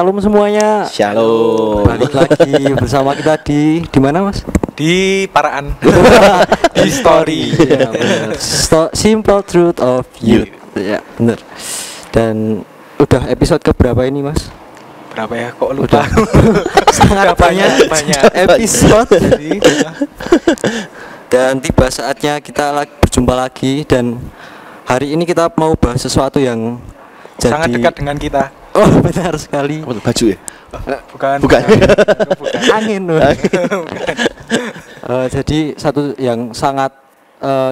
Shalom semuanya. Shalom. Balik lagi bersama kita di mana Mas? Di Paraan. Di story. Ya, bener. Simple Truth of Youth. Ya, benar. Dan udah episode keberapa ini Mas? Berapa ya? Kok lupa? Sangat banyak episode. Jadi, Dan tiba saatnya kita berjumpa lagi dan hari ini kita mau bahas sesuatu yang sangat dekat dengan kita. Oh, benar sekali. Apa tuh, baju ya? Bukan. Bukan. Angin. Jadi satu yang sangat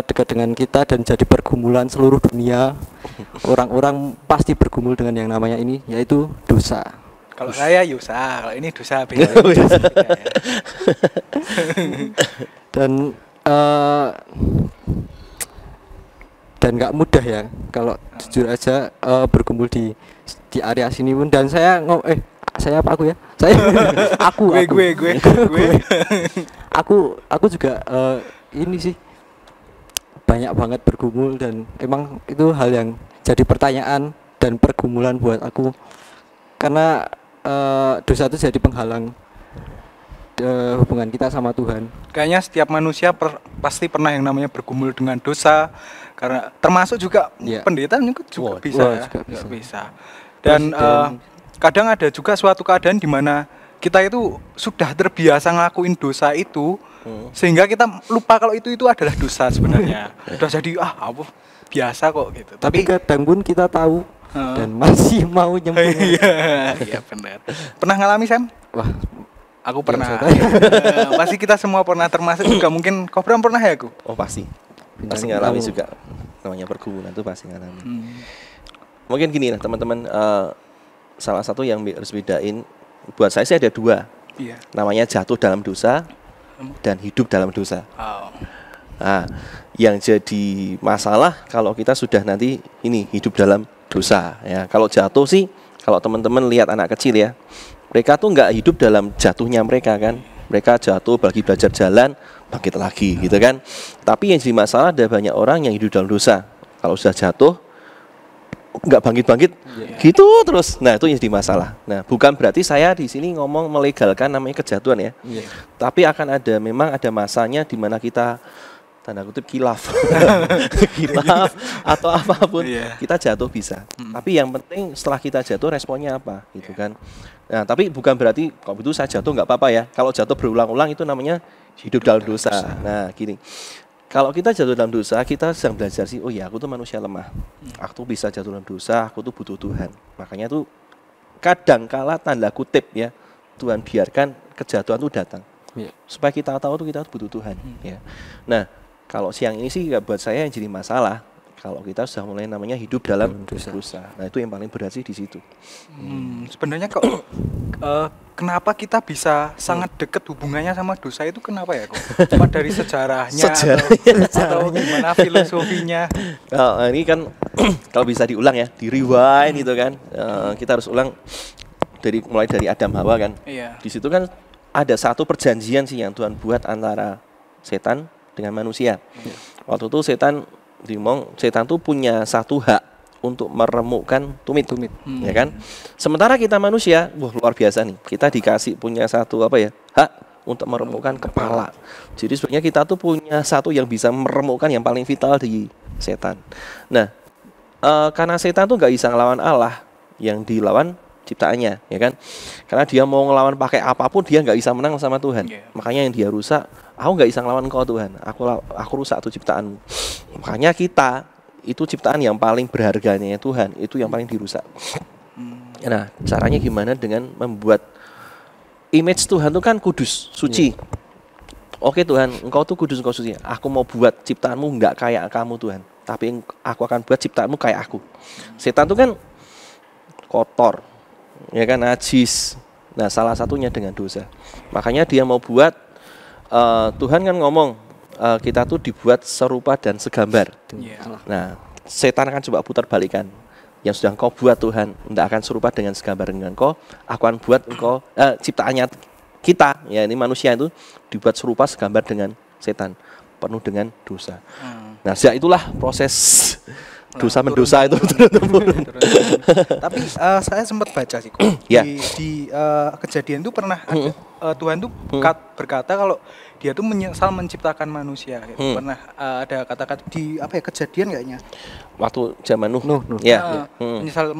dekat dengan kita dan jadi pergumulan seluruh dunia. Orang-orang pasti bergumul dengan yang namanya ini, yaitu dosa. Kalau saya Yusa, kalau ini dosa beda. Dan nggak mudah ya kalau jujur aja berkumpul di area sini pun. Dan saya saya apa aku ya? Saya gue. Aku juga ini sih banyak banget bergumul dan emang itu hal yang jadi pertanyaan dan pergumulan buat aku karena dosa itu jadi penghalang hubungan kita sama Tuhan. Kayaknya setiap manusia pasti pernah yang namanya bergumul dengan dosa, karena termasuk juga pendeta juga bisa. Dan kadang ada juga suatu keadaan di mana kita itu sudah terbiasa ngelakuin dosa itu, sehingga kita lupa kalau itu adalah dosa sebenarnya. Udah jadi apa biasa kok gitu. Tapi kadang pun kita tahu dan masih mau nyembunyi. Iya benar. Pernah ngalami Sam? Wah, aku pernah. Pasti kita semua pernah, termasuk juga mungkin Kobram pernah ya aku? Oh pasti ngalami juga. Namanya pergumulan itu pasti ngalami. Mungkin gini lah teman-teman, salah satu yang harus bedain buat saya sih ada dua. Iya. Namanya jatuh dalam dosa dan hidup dalam dosa. Oh. Nah, yang jadi masalah kalau kita sudah nanti ini hidup dalam dosa ya. Kalau jatuh sih, kalau teman-teman lihat anak kecil ya, mereka tuh nggak hidup dalam jatuhnya mereka kan. Mereka jatuh bagi belajar jalan, bangkit lagi gitu kan. Tapi yang jadi masalah ada banyak orang yang hidup dalam dosa. Kalau sudah jatuh nggak bangkit-bangkit gitu terus. Nah, itu yang jadi masalah. Nah, bukan berarti saya di sini ngomong melegalkan namanya kejatuhan ya. Tapi akan memang ada masanya di mana kita tanda kutip kilaf atau apapun kita jatuh bisa. Tapi yang penting setelah kita jatuh responnya apa gitu kan. Nah, tapi bukan berarti kalau itu saya jatuh nggak apa-apa ya. Kalau jatuh berulang-ulang itu namanya hidup dalam dosa. Nah, gini. Kalau kita jatuh dalam dosa, kita sedang belajar sih, oh ya aku tuh manusia lemah. Aku tuh bisa jatuh dalam dosa, aku tuh butuh Tuhan. Makanya tuh kadang kala tanda kutip ya, Tuhan biarkan kejatuhan tuh datang. Supaya kita tahu tuh kita butuh Tuhan ya. Nah, kalau siang ini sih buat saya yang jadi masalah kalau kita sudah mulai namanya hidup dalam dosa. Nah, itu yang paling berat sih di situ. Sebenarnya kok kenapa kita bisa sangat dekat hubungannya sama dosa itu kenapa ya kok? Cuma dari sejarahnya atau gimana filosofinya? Nah, ini kan kalau bisa diulang ya, di rewind gitu kan. Kita harus ulang mulai dari Adam Hawa kan. Iya. Di situ kan ada satu perjanjian sih yang Tuhan buat antara setan dengan manusia. Waktu itu setan tuh punya satu hak untuk meremukkan tumit, ya kan? Sementara kita manusia, luar biasa nih. Kita dikasih punya satu hak untuk meremukkan kepala. Jadi sebenarnya kita tuh punya satu yang bisa meremukkan yang paling vital di setan. Nah, karena setan tuh nggak bisa ngelawan Allah, yang dilawan ciptaannya, ya kan? Karena dia mau ngelawan pakai apapun dia nggak bisa menang sama Tuhan. Makanya yang dia rusak, aku nggak bisa ngelawan Engkau Tuhan. Aku rusak tuh ciptaan. Makanya kita itu ciptaan yang paling berharganya Tuhan, itu yang paling dirusak. Nah, caranya gimana dengan membuat image Tuhan itu kan kudus, suci. Oke Tuhan, Engkau tuh kudus, Engkau suci. Aku mau buat ciptaanmu nggak kayak kamu Tuhan, tapi aku akan buat ciptaanmu kayak aku. Setan tuh kan kotor, ya kan, najis. Nah, salah satunya dengan dosa. Makanya dia mau buat Tuhan kan ngomong kita tuh dibuat serupa dan segambar. Nah, setan akan coba putar balikan. Yang sudah Engkau buat Tuhan tidak akan serupa dengan segambar dengan Engkau. Aku akan buat Engkau ciptaannya kita, ya ini manusia itu dibuat serupa segambar dengan setan, penuh dengan dosa. Nah, sejak itulah proses dosa mendosa itu. Tapi saya sempat baca sih kok. Ya. Di kejadian itu pernah ada, Tuhan tuh berkata kalau dia tuh menyesal menciptakan manusia. Pernah ada kata-kata di kejadian kayaknya. Waktu zaman Nuh. Ya. Menyesal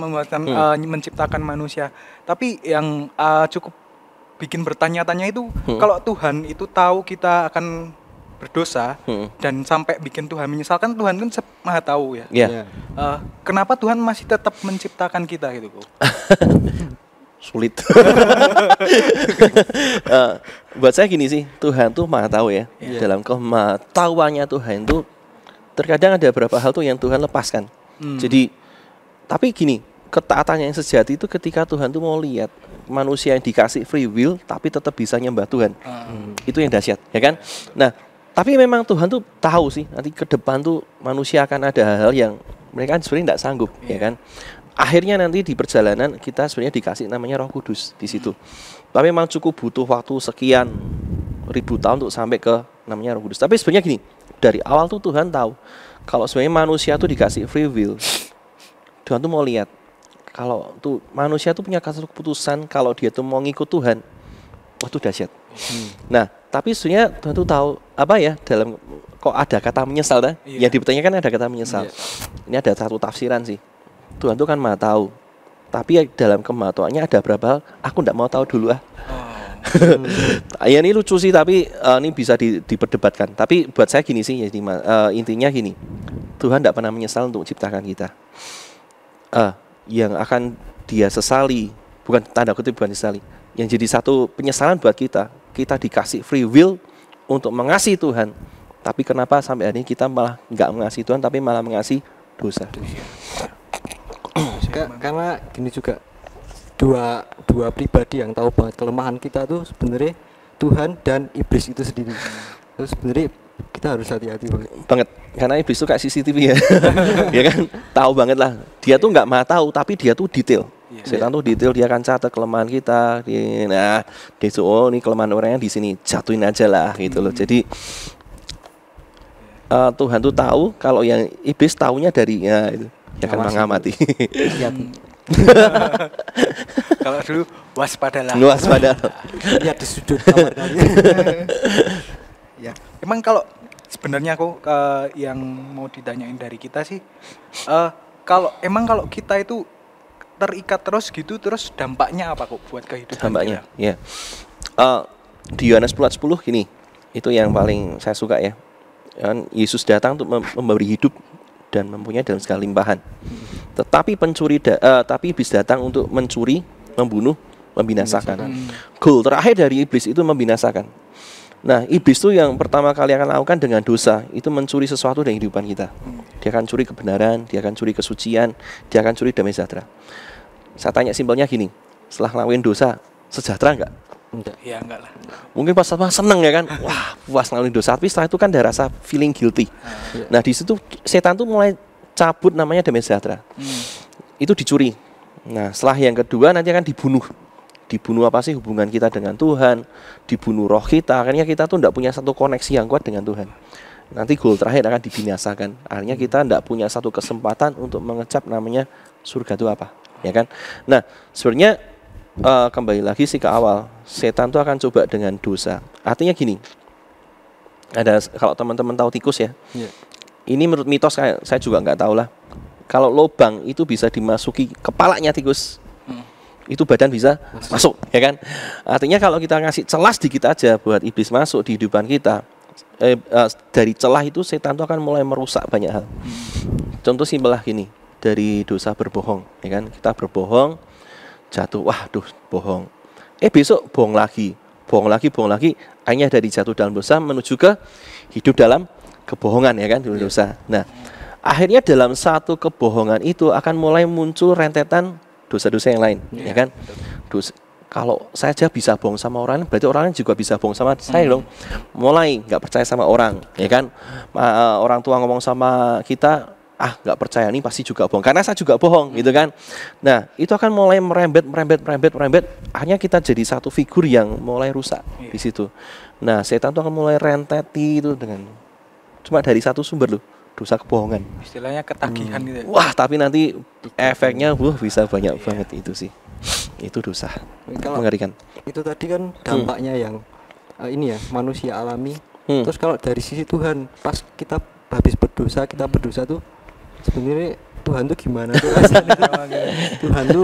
menciptakan manusia. Tapi yang cukup bikin bertanya-tanya itu kalau Tuhan itu tahu kita akan berdosa dan sampai bikin Tuhan menyesalkan, Tuhan kan maha tahu ya. Kenapa Tuhan masih tetap menciptakan kita gitu kok? Sulit. Buat saya gini sih, Tuhan tuh maha tahu ya. Dalam kematahuannya Tuhan tuh terkadang ada beberapa hal tuh yang Tuhan lepaskan. Jadi tapi gini, ketaatannya yang sejati itu ketika Tuhan tuh mau lihat manusia yang dikasih free will tapi tetap bisa nyembah Tuhan. Itu yang dahsyat, ya kan? Nah, tapi memang Tuhan tuh tahu sih nanti ke depan tuh manusia akan ada hal-hal yang mereka sebenarnya tidak sanggup, ya kan? Akhirnya nanti di perjalanan kita sebenarnya dikasih namanya Roh Kudus di situ. Tapi memang cukup butuh waktu sekian ribu tahun untuk sampai ke namanya Roh Kudus. Tapi sebenarnya gini, dari awal tuh Tuhan tahu kalau sebenarnya manusia tuh dikasih free will. Tuhan tuh mau lihat kalau tuh manusia tuh punya satu keputusan kalau dia tuh mau ngikut Tuhan, waktu dahsyat. Nah, tapi sebenarnya Tuhan tuh tahu dalam kok ada kata menyesal dah? Yang dipertanyakan ada kata menyesal. Ini ada satu tafsiran sih. Tuhan tuh kan maha tahu. Tapi dalam kemahataannya ada berapa hal aku tidak mau tahu dulu Ya ini lucu sih, tapi ini bisa diperdebatkan. Tapi buat saya gini sih, intinya gini. Tuhan tidak pernah menyesal untuk menciptakan kita. Yang akan dia sesali, bukan tanda kutip bukan sesali, yang jadi satu penyesalan buat kita dikasih free will untuk mengasihi Tuhan, tapi kenapa sampai hari ini kita malah nggak mengasihi Tuhan tapi malah mengasihi dosa. Karena gini juga, dua pribadi yang tahu banget kelemahan kita tuh sebenarnya Tuhan dan iblis itu sendiri. Terus sebenarnya kita harus hati-hati banget karena iblis itu kayak CCTV ya. Ya kan, tahu banget lah. Dia tuh nggak maha tahu tapi dia tuh detail. Setan tuh detail, dia akan catat kelemahan kita. Nah, dia tuh ini kelemahan orangnya di sini, jatuhin aja lah gitu loh. Jadi Tuhan tuh tahu kalau yang iblis taunya dari itu. Dia akan mengamati. Kalau dulu waspadalah. Lihat di sudut kamar kalian. Ya, emang kalau sebenarnya aku yang mau ditanyain dari kita sih, kalau kita itu terikat terus gitu, terus dampaknya apa kok buat kehidupan dampaknya kita? Ya. Di Yohanes 10 gini, itu yang paling saya suka ya. Yesus datang untuk memberi hidup dan mempunyai dalam segala limpahan. Tetapi tapi iblis datang untuk mencuri, membunuh, membinasakan. Goal terakhir dari iblis itu membinasakan. Nah, iblis itu yang pertama kali akan lakukan dengan dosa itu mencuri sesuatu dari kehidupan kita. Dia akan curi kebenaran, dia akan curi kesucian, dia akan curi damai sejahtera. Saya tanya simpelnya gini, setelah ngelakuin dosa, sejahtera enggak? Enggak. Ya enggak lah. Mungkin pas seneng ya kan, wah puas ngelakuin dosa, tapi setelah itu kan ada rasa feeling guilty. Nah di situ setan tuh mulai cabut namanya damai sejahtera. Itu dicuri. Nah setelah yang kedua nanti akan dibunuh. Dibunuh apa sih hubungan kita dengan Tuhan, dibunuh roh kita, akhirnya kita tuh tidak punya satu koneksi yang kuat dengan Tuhan. Nanti goal terakhir akan dibinasakan. Akhirnya kita tidak punya satu kesempatan untuk mengecap namanya surga itu apa, ya kan? Nah sebenarnya kembali lagi sih ke awal, setan tuh akan coba dengan dosa. Artinya gini, ada kalau teman-teman tahu tikus ya, ini menurut mitos saya juga nggak tahu lah. Kalau lubang itu bisa dimasuki kepalanya tikus, itu badan bisa masuk, ya kan? Artinya kalau kita ngasih celah sedikit aja buat iblis masuk di kehidupan kita, dari celah itu setan itu akan mulai merusak banyak hal. Contoh simpel lah gini, dari dosa berbohong, ya kan? Kita berbohong, jatuh, waduh bohong. Besok bohong lagi, akhirnya dari jatuh dalam dosa menuju ke hidup dalam kebohongan, ya kan? Dosa. Nah, akhirnya dalam satu kebohongan itu akan mulai muncul rentetan dosa-dosa yang lain, ya kan? Dosa. Kalau saya aja bisa bohong sama orang, berarti orang lain juga bisa bohong sama saya dong. Mulai nggak percaya sama orang, ya kan? Orang tua ngomong sama kita, nggak percaya nih pasti juga bohong, karena saya juga bohong, gitu kan? Nah, itu akan mulai merembet. Akhirnya kita jadi satu figur yang mulai rusak di situ. Nah, setan itu akan mulai renteti itu dengan cuma dari satu sumber loh, dosa kebohongan. Istilahnya ketagihan gitu. Wah, tapi nanti efeknya bisa banyak banget itu sih. Itu dosa. Kalau mengerikan. Itu tadi kan dampaknya yang ini ya, manusia alami. Terus kalau dari sisi Tuhan, pas kita habis berdosa, kita berdosa tuh sebenarnya Tuhan tuh gimana tuh rasanya? Tuhan tuh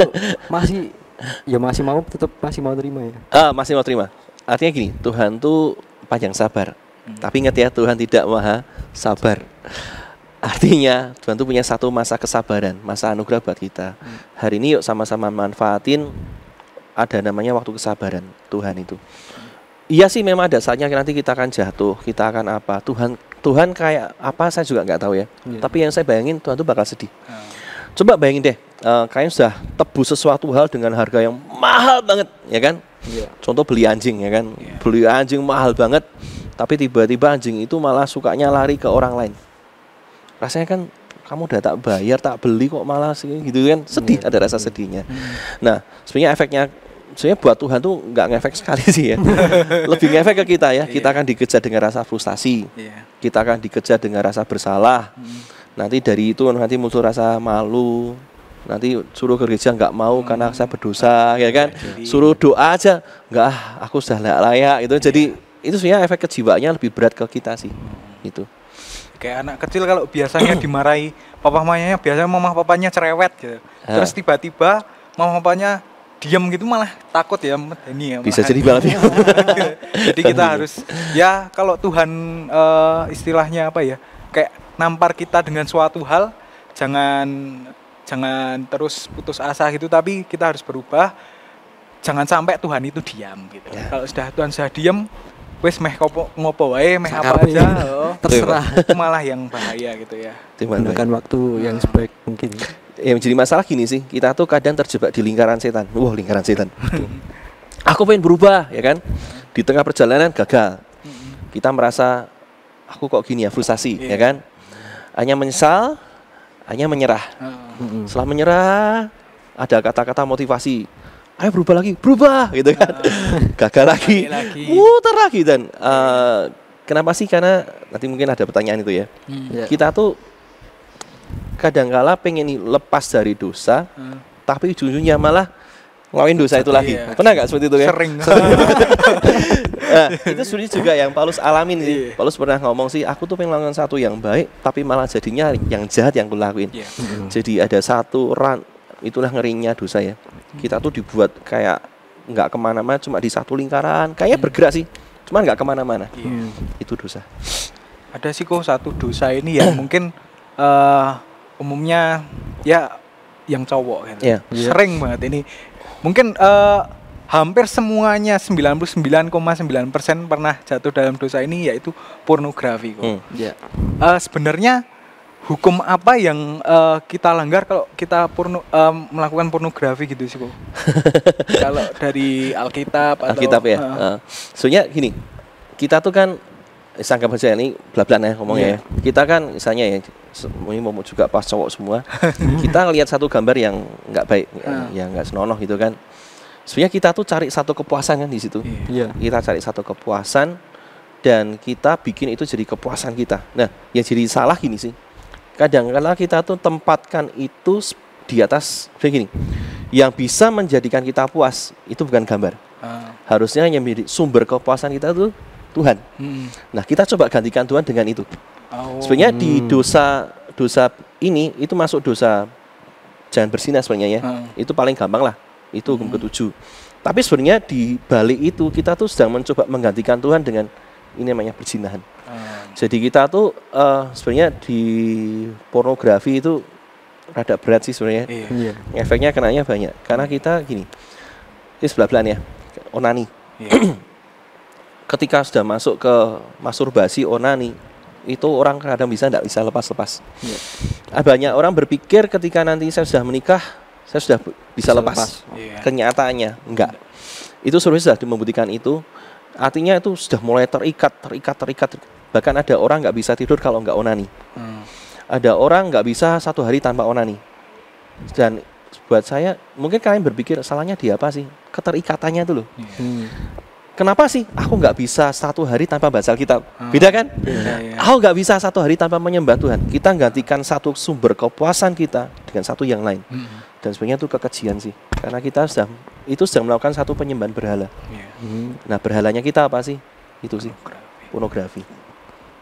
masih mau tetap masih mau terima ya. Masih mau terima. Artinya gini, Tuhan tuh panjang sabar. Tapi ingat ya, Tuhan tidak maha sabar. Artinya Tuhan tuh punya satu masa kesabaran, masa anugerah buat kita. Hari ini yuk sama-sama manfaatin ada namanya waktu kesabaran Tuhan itu. Iya sih, memang ada saatnya nanti kita akan jatuh, kita akan apa. Tuhan kayak apa saya juga nggak tahu ya. Tapi yang saya bayangin Tuhan tuh bakal sedih. Coba bayangin deh, kalian sudah tebus sesuatu hal dengan harga yang mahal banget, ya kan? Contoh beli anjing, ya kan? Beli anjing mahal banget, tapi tiba-tiba anjing itu malah sukanya lari ke orang lain. Rasanya kan kamu udah tak bayar, tak beli kok malah sih gitu kan, sedih, ada rasa sedihnya. Nah, sebenarnya efeknya buat Tuhan tuh nggak ngefek sekali sih ya. Lebih ngefek ke kita ya. Kita akan dikejar dengan rasa frustasi. Kita akan dikejar dengan rasa bersalah. Nanti dari itu nanti muncul rasa malu. Nanti suruh ke gereja nggak mau karena saya berdosa, ya kan? Suruh doa aja, nggak, aku sudah nggak layak itu. Jadi itu sebenarnya efek kejiwaannya lebih berat ke kita sih. Itu. Kayak anak kecil kalau biasanya dimarahi papa mamanya, biasanya mama papanya cerewet gitu. Terus tiba-tiba mama papanya diam gitu malah takut ya, medeni ya. Bisa jadi banget ya. Jadi kita harus ya, kalau Tuhan istilahnya apa ya, kayak nampar kita dengan suatu hal, jangan terus putus asa gitu, tapi kita harus berubah. Jangan sampai Tuhan itu diam gitu. Kalau Tuhan sudah diam, wes meh ngopo wae, meh apa aja, terserah. Itu malah yang bahaya gitu ya. Gunakan waktu yang sebaik mungkin. Yang menjadi masalah gini sih, kita tuh kadang terjebak di lingkaran setan. Wah, lingkaran setan. Aku pengen berubah, ya kan? Di tengah perjalanan gagal. Kita merasa aku kok gini ya, frustasi, ya kan? Hanya menyesal, hanya menyerah. Setelah menyerah, ada kata-kata motivasi. Ayo berubah, gitu kan? Gagal lagi, muter lagi dan kenapa sih? Karena nanti mungkin ada pertanyaan itu ya. Kita tuh kadang-kala pengen lepas dari dosa, tapi ujung-ujungnya malah ngelakuin dosa itu lagi. Pernah nggak seperti itu ya? Sering. Nah, itu sebenarnya juga yang Paulus alamin sih. Paulus pernah ngomong sih, aku tuh pengen melakukan satu yang baik, tapi malah jadinya yang jahat yang kulakuin. Jadi ada satu itulah ngerinya dosa ya. Kita tuh dibuat kayak nggak kemana-mana, cuma di satu lingkaran, kayaknya bergerak sih, cuma nggak kemana-mana. Itu dosa. Ada sih kok satu dosa ini yang mungkin umumnya ya yang cowok kan. Sering banget ini. Mungkin hampir semuanya 99,9% pernah jatuh dalam dosa ini, yaitu pornografi kok. Sebenarnya hukum apa yang kita langgar kalau kita melakukan pornografi gitu sih kok? Kalau dari Alkitab atau ya. Soalnya gini, kita tuh kan sangka aja ini blablan ya ngomongnya ya. Kita kan misalnya ya, ini mau juga pas cowok semua, kita lihat satu gambar yang nggak baik, yang nggak senonoh gitu kan. Sebenarnya kita tuh cari satu kepuasan kan di situ. Kita cari satu kepuasan dan kita bikin itu jadi kepuasan kita. Nah, yang jadi salah gini sih. Kadang-kadang kita tuh tempatkan itu di atas begini. Yang bisa menjadikan kita puas itu bukan gambar. Harusnya yang menjadi sumber kepuasan kita tuh Tuhan. Nah, kita coba gantikan Tuhan dengan itu. Sebenarnya di dosa ini itu masuk dosa jangan berzina sebenarnya ya. Itu paling gampang lah. Itu hukum ke-7. Tapi sebenarnya di balik itu kita tuh sedang mencoba menggantikan Tuhan dengan ini namanya perzinahan. Jadi kita tuh sebenarnya di pornografi itu rada berat sih sebenarnya. Efeknya kenanya banyak. Karena kita gini, ini sebelah ya, onani. Ketika sudah masuk ke masturbasi, onani, itu orang kadang tidak bisa lepas-lepas. Banyak orang berpikir ketika nanti saya sudah menikah, saya sudah bisa lepas. Kenyataannya enggak. Itu sudah membuktikan itu. Artinya itu sudah mulai terikat. Bahkan ada orang nggak bisa tidur kalau nggak onani. Ada orang nggak bisa 1 hari tanpa onani. Dan buat saya, mungkin kalian berpikir salahnya di apa sih? Keterikatannya itu loh. kenapa sih aku nggak bisa 1 hari tanpa baca Alkitab? Beda kan? Beda, ya. Aku nggak bisa 1 hari tanpa menyembah Tuhan. Kita gantikan satu sumber kepuasan kita dengan satu yang lain. Dan sebenarnya itu kekejian sih, karena kita sedang melakukan satu penyembahan berhala. Nah, berhalanya kita apa sih? Itu sih pornografi.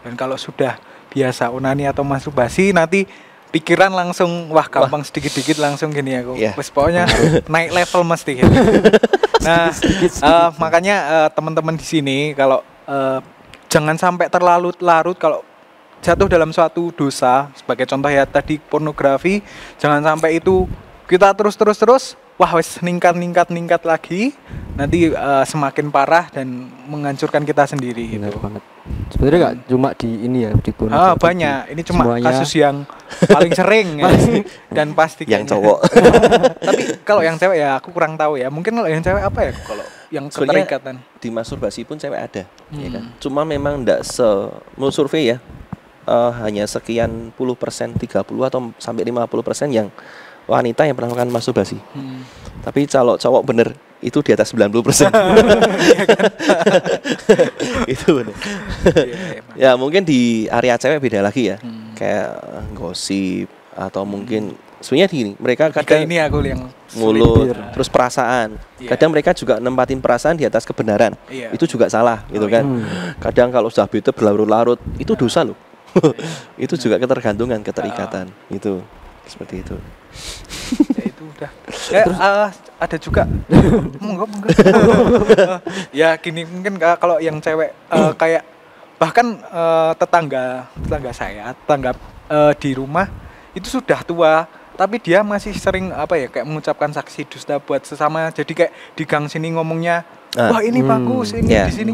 Dan kalau sudah biasa onani atau masturbasi, nanti pikiran langsung gampang sedikit-sedikit langsung gini aku. Wes pokoknya naik level mesti. Gitu. Nah, makanya teman-teman di sini kalau jangan sampai terlalu larut kalau jatuh dalam suatu dosa, sebagai contoh ya tadi pornografi, jangan sampai itu kita terus wes ningkat lagi, nanti semakin parah dan menghancurkan kita sendiri. Benar gitu. banget. Sebenarnya nggak cuma di ini ya, di pornografi. Banyak. Ini cuma semuanya. kasus yang paling sering ya. Dan pasti Yang cowok. Tapi kalau yang cewek ya aku kurang tahu ya. Mungkin kalau yang cewek apa ya? Kalau yang keterikatan di masturbasi pun cewek ada, ya kan? Cuma memang enggak menurut survei ya, hanya sekian puluh persen, 30 atau sampai 50% yang wanita yang pernah melakukan masturbasi. Tapi kalau cowok bener itu di atas 90%. Itu bener. Ya mungkin di area cewek beda lagi ya. Kayak gosip atau mungkin sebenarnya gini, mereka kadang ini aku yang mulut, terus perasaan. Kadang mereka juga nempatin perasaan di atas kebenaran. Itu juga salah gitu kan. Kadang kalau sudah bete berlarut-larut, itu dosa loh. Itu juga ketergantungan, keterikatan. Itu seperti itu. Ya itu udah. Terus ada juga monggo. Ya gini mungkin kalau yang cewek kayak bahkan tetangga saya, di rumah itu sudah tua, tapi dia masih sering kayak mengucapkan saksi dusta buat sesama. Jadi kayak di gang sini ngomongnya, wah ini bagus, ini di sini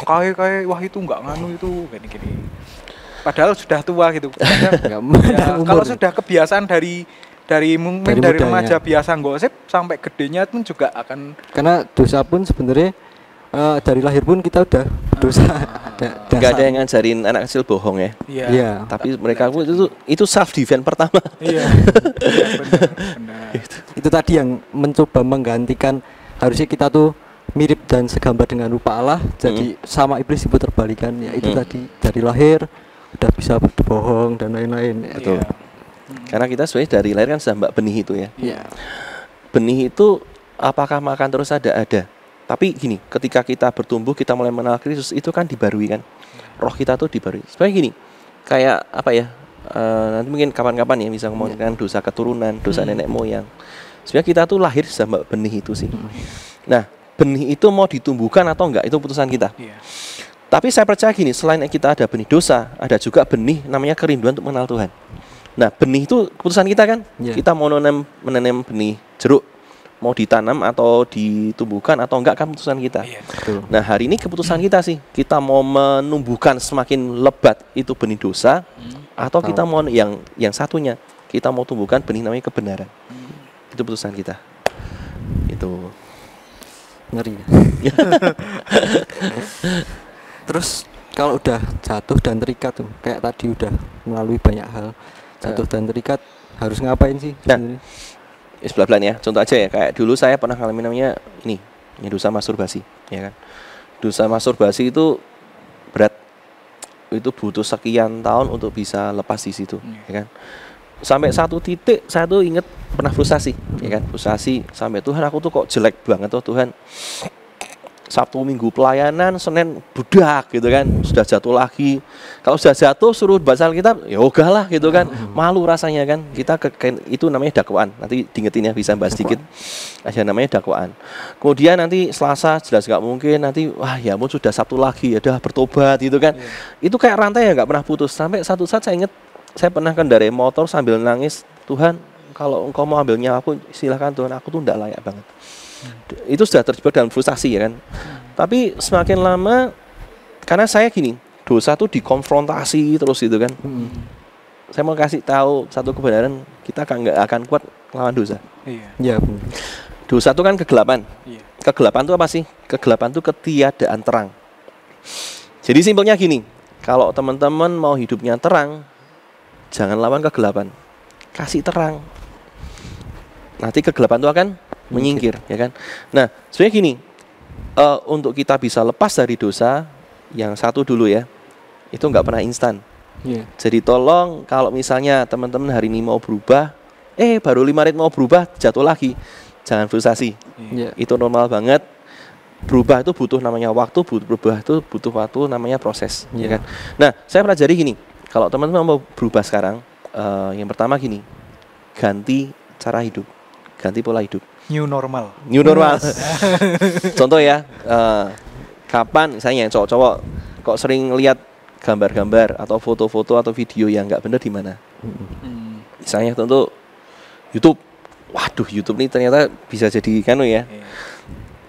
kayak wah itu enggak nganu itu gini. Padahal sudah tua gitu. Kalau sudah kebiasaan dari remaja biasa gosip sampai gedenya pun juga akan, karena dosa pun sebenarnya dari lahir pun kita udah berdosa. Gak ada yang ngajarin anak kecil bohong ya. Iya. Tapi mereka itu self defense pertama. Iya. Benar. Itu tadi yang mencoba menggantikan, harusnya kita tuh mirip dan segambar dengan rupa Allah, jadi sama iblis diputerbalikan. Ya itu tadi dari lahir udah bisa berbohong dan lain-lain. Betul. Karena kita sebenarnya dari lahir kan sudah mbak benih itu ya. Benih itu apakah makan terus ada. Tapi gini, ketika kita bertumbuh, kita mulai mengenal Kristus, itu kan dibarui kan. Roh kita tuh dibarui. Sebenarnya gini, kayak apa ya? Nanti mungkin kapan-kapan ya bisa ngomongin dosa keturunan, dosa nenek moyang. Sebenarnya kita tuh lahir sama benih itu sih. Nah, benih itu mau ditumbuhkan atau enggak, itu putusan kita. Tapi saya percaya gini, selain kita ada benih dosa, ada juga benih namanya kerinduan untuk mengenal Tuhan. Nah, benih itu keputusan kita kan. Kita mau menanam benih jeruk, mau ditanam atau ditumbuhkan atau enggak kan keputusan kita. Nah, hari ini keputusan kita sih, kita mau menumbuhkan semakin lebat itu benih dosa, atau kita mau yang satunya, kita mau tumbuhkan benih namanya kebenaran. Itu keputusan kita. Itu ngeri. Terus kalau udah jatuh dan terikat tuh, kayak tadi udah melalui banyak hal, jatuh dan terikat harus ngapain sih? Nah, pelan-pelan ya. Contoh aja ya, kayak dulu saya pernah ngalamin namanya ini dosa masturbasi, ya kan. Dosa masturbasi itu berat. Itu butuh sekian tahun untuk bisa lepas di situ, ya kan. Sampai satu titik saya tuh inget pernah frustasi, ya kan. Frustasi sampai Tuhan, aku tuh kok jelek banget tuh Tuhan. Sabtu Minggu pelayanan, Senin budak gitu kan, sudah jatuh lagi. Kalau sudah jatuh suruh baca Alkitab, ya ogah lah gitu kan, malu rasanya kan. Kita itu namanya dakwaan. Nanti diingetin ya, bisa bahas sedikit. Ada namanya dakwaan. Kemudian nanti Selasa jelas nggak mungkin, nanti wah ya ampun sudah Sabtu lagi, ya udah bertobat gitu kan. Itu kayak rantai yang nggak pernah putus. Sampai satu saat saya ingat, saya pernah kendarai motor sambil nangis, Tuhan kalau Engkau mau ambil nyawaku silakan Tuhan, aku tuh nggak layak banget. Itu sudah terjebak dalam frustasi ya kan. Tapi semakin lama, karena saya gini, dosa tuh dikonfrontasi terus gitu kan. Saya mau kasih tahu satu kebenaran, kita nggak akan kuat lawan dosa. Iya. Dosa itu kan kegelapan. Kegelapan itu apa sih? Kegelapan itu ketiadaan terang. Jadi simpelnya gini, kalau teman-teman mau hidupnya terang, jangan lawan kegelapan, kasih terang. Nanti kegelapan itu akan menyingkir, ya kan. Nah, sebenarnya gini, untuk kita bisa lepas dari dosa, yang satu dulu ya, itu nggak pernah instan. Jadi tolong kalau misalnya teman-teman hari ini mau berubah, baru 5 menit mau berubah jatuh lagi, jangan frustasi. Itu normal banget. Berubah itu butuh namanya waktu, berubah itu butuh waktu namanya proses, ya kan. Nah, saya pelajari gini, kalau teman-teman mau berubah sekarang, yang pertama gini, ganti cara hidup, ganti pola hidup. New normal. Contoh ya, kapan misalnya yang cowok-cowok kok sering lihat gambar-gambar atau foto-foto atau video yang nggak benar di mana? Misalnya tentu YouTube. Waduh, YouTube ini ternyata bisa jadi ya.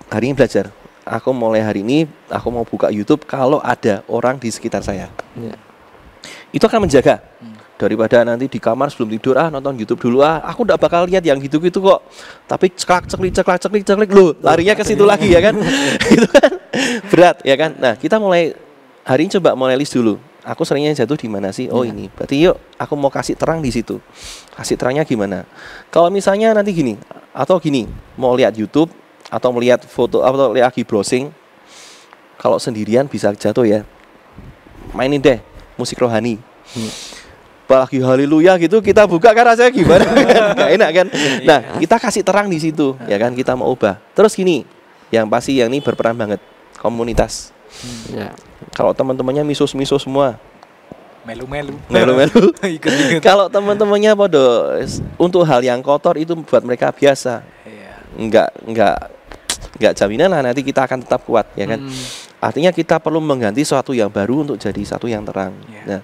Hari ini belajar. Aku mulai hari ini aku mau buka YouTube kalau ada orang di sekitar saya. Itu akan menjaga. Daripada nanti di kamar sebelum tidur nonton YouTube dulu aku enggak bakal lihat yang gitu-gitu kok. Tapi ceklak loh, larinya ke situ lagi ya kan. Itu kan berat ya kan. Nah, kita mulai hari ini coba mulai list dulu. Aku seringnya jatuh di mana sih? Oh, ini. Berarti yuk aku mau kasih terang di situ. Kasih terangnya gimana? Kalau misalnya nanti gini atau gini, mau lihat YouTube atau melihat foto atau lagi browsing, kalau sendirian bisa jatuh ya. Mainin deh musik rohani. Apalagi haleluya gitu kita buka kan rasanya gimana kan? Gak enak kan? Nah, kita kasih terang di situ ya kan, kita mau ubah. Terus gini, yang pasti yang ini berperan banget, komunitas. Kalau teman-temannya miso-miso semua, melu-melu. Kalau teman-temannya untuk hal yang kotor itu buat mereka biasa. Enggak jaminan lah nanti kita akan tetap kuat ya kan. Artinya kita perlu mengganti sesuatu yang baru untuk jadi satu yang terang. Nah,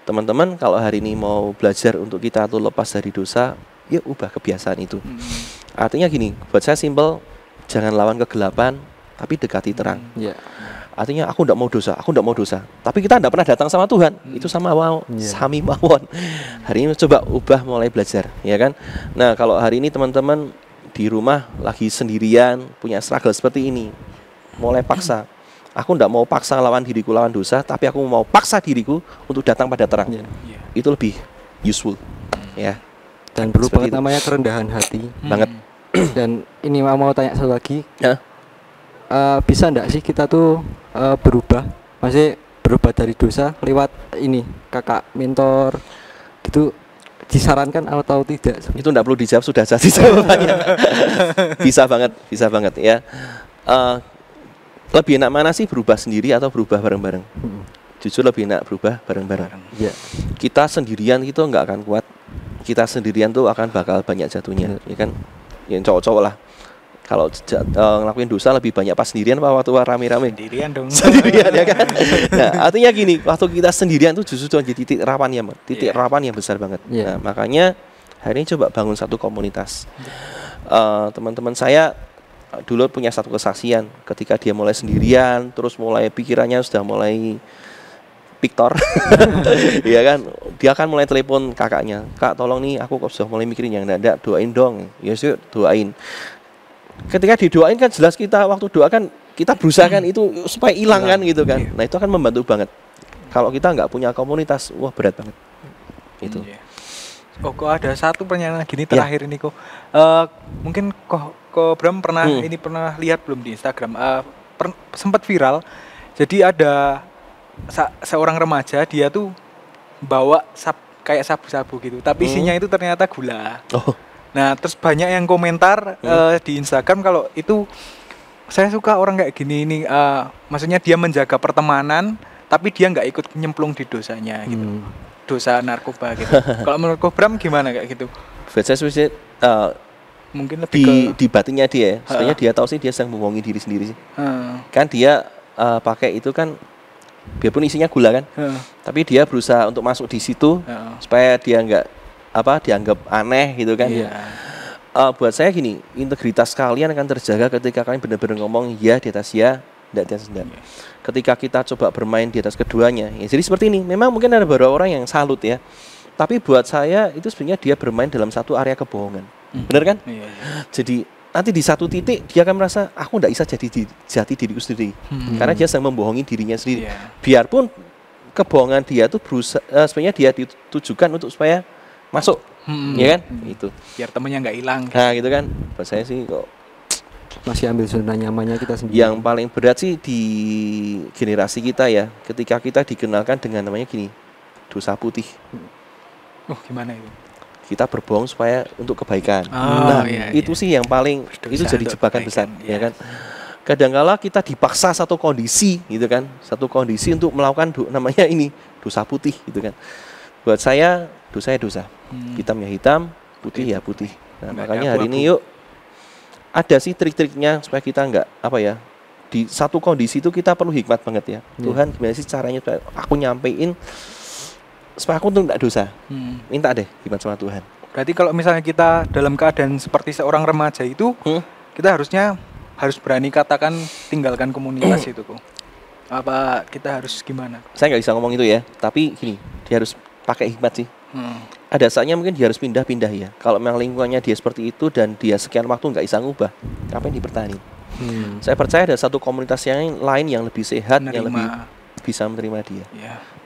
teman-teman kalau hari ini mau belajar untuk kita tuh lepas dari dosa, ya ubah kebiasaan itu. Artinya gini, buat saya simpel, jangan lawan kegelapan, tapi dekati terang. Artinya aku tidak mau dosa. Tapi kita tidak pernah datang sama Tuhan. Itu sama sami mawon. Hari ini coba ubah, mulai belajar, ya kan? Nah, kalau hari ini teman-teman di rumah lagi sendirian, punya struggle seperti ini, mulai paksa. Aku tidak mau paksa lawan diriku lawan dosa, tapi aku mau paksa diriku untuk datang pada terang. Itu lebih useful, ya. Dan perlu banget namanya kerendahan hati. Banget. Dan ini mau tanya satu lagi. Bisa enggak sih kita tuh berubah? Masih berubah dari dosa lewat ini kakak mentor gitu, disarankan atau tidak? Itu enggak perlu dijawab, sudah jadi jawabannya. Bisa banget ya. Lebih enak mana sih, berubah sendiri atau berubah bareng-bareng? Jujur lebih enak berubah bareng-bareng. Kita sendirian itu nggak akan kuat. Kita sendirian tuh akan bakal banyak jatuhnya, ya kan? Yang cowok-cowok lah. Kalau ngelakuin dosa lebih banyak pas sendirian apa waktu rame-rame? Sendirian dong. Sendirian ya kan? Nah, artinya gini, waktu kita sendirian tuh justru jadi titik rawan yang besar banget. Nah, makanya hari ini coba bangun satu komunitas. Teman-teman saya dulu punya satu kesaksian ketika dia mulai sendirian, terus mulai pikirannya sudah mulai Victor, ya kan, dia kan mulai telepon kakaknya, kak tolong nih aku kok sudah mulai mikirin yang enggak, doain dong. Ya sih, doain. Ketika didoain kan jelas kita waktu doa kan kita berusaha kan itu supaya hilang kan gitu kan. Nah itu akan membantu banget. Kalau kita nggak punya komunitas, wah berat banget. Itu. Kok ada satu pertanyaan gini terakhir ini kok. Mungkin kok Bram pernah lihat belum di Instagram? Sempat viral. Jadi ada seorang remaja, dia tuh bawa kayak sabu-sabu gitu, tapi isinya itu ternyata gula. Nah, terus banyak yang komentar di Instagram kalau itu saya suka orang kayak gini ini, maksudnya dia menjaga pertemanan, tapi dia nggak ikut nyemplung di dosanya gitu, dosa narkoba gitu. Kalau menurut Bram gimana kayak gitu? Mungkin lebih di batinnya dia, sebenarnya dia tahu sih dia sedang membohongi diri sendiri sih. Kan dia pakai itu kan, biarpun isinya gula kan, tapi dia berusaha untuk masuk di situ supaya dia nggak dianggap aneh gitu kan. Buat saya gini, integritas kalian akan terjaga ketika kalian benar-benar ngomong ya di atas ya, tidak di atas tidak. Ketika kita coba bermain di atas keduanya, ya jadi seperti ini. Memang mungkin ada beberapa orang yang salut ya, tapi buat saya itu sebenarnya dia bermain dalam satu area kebohongan. Benar kan? Jadi nanti di satu titik dia akan merasa aku tidak bisa jadi jati diriku sendiri, karena dia sedang membohongi dirinya sendiri. Biarpun kebohongan dia itu sebenarnya dia ditujukan untuk supaya masuk, ya kan? Itu. Biar temennya nggak hilang. Nah, gitu kan. Buat saya sih kok masih ambil zona nyamannya kita sendiri. Yang paling berat sih di generasi kita ya, ketika kita dikenalkan dengan namanya gini, dosa putih. Gimana itu? Kita berbohong supaya untuk kebaikan. Itu sih yang paling itu jadi jebakan besar, ya kan. Kadangkala kita dipaksa satu kondisi gitu kan, satu kondisi untuk melakukan namanya ini dosa putih gitu kan. Buat saya dosa ya dosa, hitam ya hitam, putih ya putih. Nah, makanya hari ini yuk ada sih trik-triknya supaya kita enggak apa ya, di satu kondisi itu kita perlu hikmat banget ya. Tuhan gimana sih caranya supaya aku nyampein supaya aku tuh enggak dosa. Minta deh hikmat sama Tuhan. Berarti kalau misalnya kita dalam keadaan seperti seorang remaja itu, kita harus berani katakan tinggalkan komunitas itu kok. Apa kita harus gimana? Saya nggak bisa ngomong itu ya, tapi gini, dia harus pakai hikmat sih. Ada saatnya mungkin dia harus pindah-pindah ya. Kalau memang lingkungannya dia seperti itu dan dia sekian waktu nggak bisa ngubah, ngapain dipertahankan? Saya percaya ada satu komunitas yang lain yang lebih sehat, yang lebih bisa menerima dia,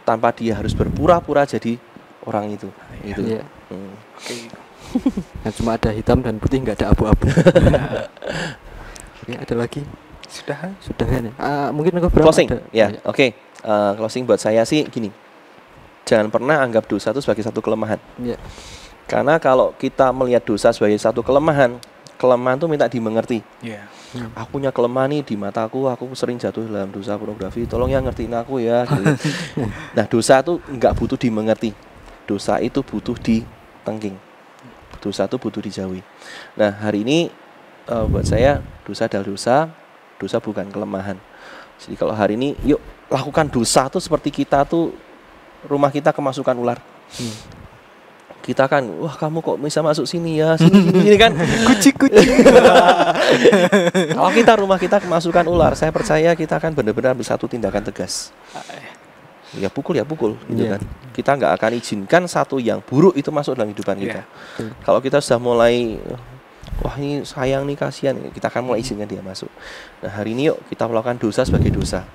tanpa dia harus berpura-pura jadi orang itu. Gitu. Nah, cuma ada hitam dan putih, nggak ada abu-abu. Ada lagi? Sudah kan? Mungkin aku closing ya. Oke. Closing buat saya sih gini. Jangan pernah anggap dosa itu sebagai satu kelemahan. Karena kalau kita melihat dosa sebagai satu kelemahan itu minta dimengerti. Aku punya kelemahan nih di mataku, aku sering jatuh dalam dosa pornografi. Tolong ya ngertiin aku ya. Gitu. Nah, dosa itu enggak butuh dimengerti. Dosa itu butuh ditengking. Dosa itu butuh dijauhi. Nah, hari ini buat saya dosa adalah dosa bukan kelemahan. Jadi kalau hari ini yuk lakukan dosa tuh seperti kita tuh rumah kita kemasukan ular. Kita kan, wah kamu kok bisa masuk sini ya, sini kan kucing. Kalau rumah kita kemasukan ular, saya percaya kita akan benar-benar ambil satu tindakan tegas. Ya pukul gitu kan. Kita nggak akan izinkan satu yang buruk itu masuk dalam kehidupan kita. Kalau kita sudah mulai wah ini sayang nih, kasihan, kita akan mulai izinkan dia masuk. Nah, hari ini yuk kita melakukan dosa sebagai dosa.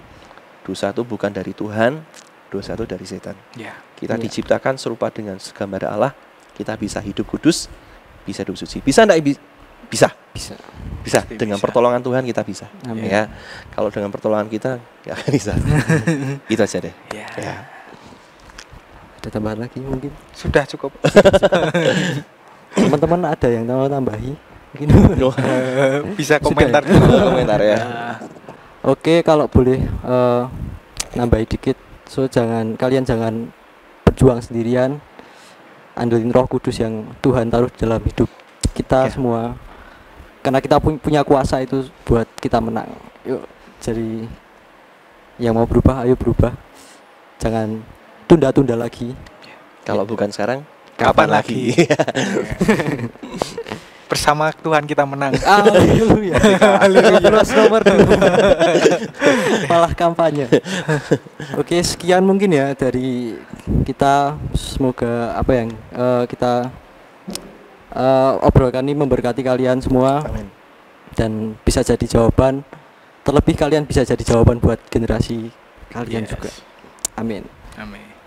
Dosa itu bukan dari Tuhan, dosa itu dari setan. Kita diciptakan serupa dengan gambar Allah. Kita bisa hidup kudus, bisa hidup suci. Bisa enggak? Bisa. Dengan pertolongan Tuhan kita bisa. Amin. Ya. Kalau dengan pertolongan kita nggak akan bisa. Itu aja deh. Ya. Ada tambahan lagi mungkin? Sudah cukup. Teman-teman ada yang mau tambahi? Mungkin bisa komentar. Komentar ya. Oke, kalau boleh nambahi dikit. So kalian jangan berjuang sendirian. Andelin Roh Kudus yang Tuhan taruh dalam hidup kita semua. Karena kita punya kuasa itu buat kita menang. Yuk, jadi yang mau berubah, ayo berubah. Jangan tunda-tunda lagi. Kalau bukan sekarang, kapan lagi? Bersama Tuhan kita menang. Haleluya. Nomor 2. Malah kampanye. Oke, sekian mungkin ya dari kita. Semoga apa yang kita obrolkan ini memberkati kalian semua. Amin. Dan bisa jadi jawaban. Terlebih kalian bisa jadi jawaban buat generasi kalian juga. Amin.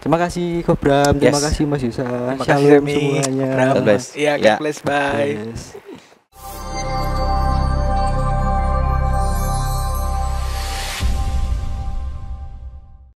Terima kasih Kobram, terima kasih Mas Yusa. Terima kasih semuanya. God bless. Bye.